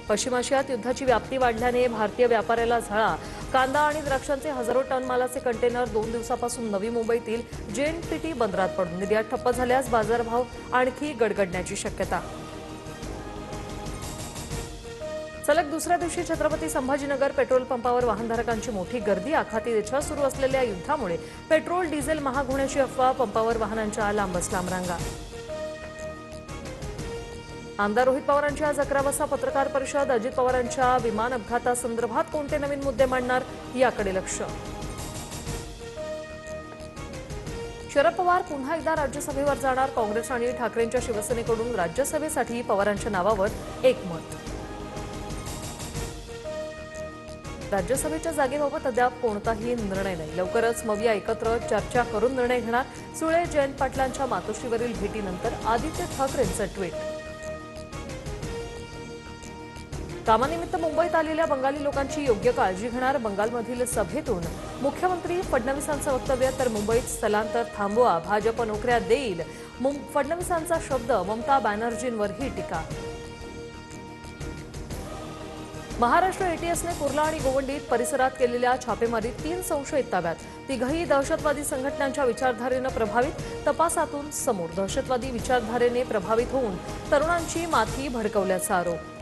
पश्चिम आशियात युद्धाची व्याप्ती वाढल्याने भारतीय व्यापाऱ्याला झळा। कांदा आणि द्राक्षांचे हजारो टन मालाचे कंटेनर 2 दिवसापासून नवी मुंबईतील जेएनपीटी बंदरात पडून निर्यात ठप्प झाल्यास बाजारभाव आणखी गडगडण्याची शक्यता। सलग दुसऱ्या दिवशी छत्रपती संभाजीनगर पेट्रोल पंपावर वाहनधारकांची मोठी गर्दी। आखाती देशात सुरू असलेल्या युद्धामुळे पेट्रोल डिझेल महाग होण्याची अफवा, पंपावर वाहनांच्या लांबच लांब रांगा। आमदार रोहित पवारांची आज 11 वाजता पत्रकार परिषद। अजित पवारांच्या विमान अपघातासंदर्भात कोणते नवीन मुद्दे मांडणार याकडे लक्ष। शरद पवार पुन्हा एकदा राज्यसभेवर जाणार। काँग्रेस आणि ठाकरेंच्या शिवसेनेकडून राज्यसभेसाठी पवारांच्या नावावर एकमत। राज्यसभेच्या जागेबाबत अद्याप कोणताही निर्णय नाही। लवकरच मविया एकत्र चर्चा करून निर्णय घेणार। सुळे जयंत पाटलांच्या मातोश्रीवरील भेटीनंतर आदित्य ठाकरेंचं ट्विट। कामानिमित्त मुंबईत आलेल्या बंगाली लोकांची योग्य काळजी घेणार। बंगालमधील सभेतून मुख्यमंत्री फडणवीसांचं वक्तव्य, तर मुंबईत स्थलांतर थांबवा, भाजप नोकऱ्या देईल। फडणवीसांचा शब्द, ममता बॅनर्जींवरही टीका। महाराष्ट्र एटीएसने कुर्ला आणि गोवंडीत परिसरात केलेल्या छापेमारीत 3 संशयित ताब्यात। तिघही दहशतवादी संघटनांच्या विचारधारेने प्रभावित। तपासातून समोर दहशतवादी विचारधारेने प्रभावित होऊन तरुणांची माथी भडकवल्याचा आरोप।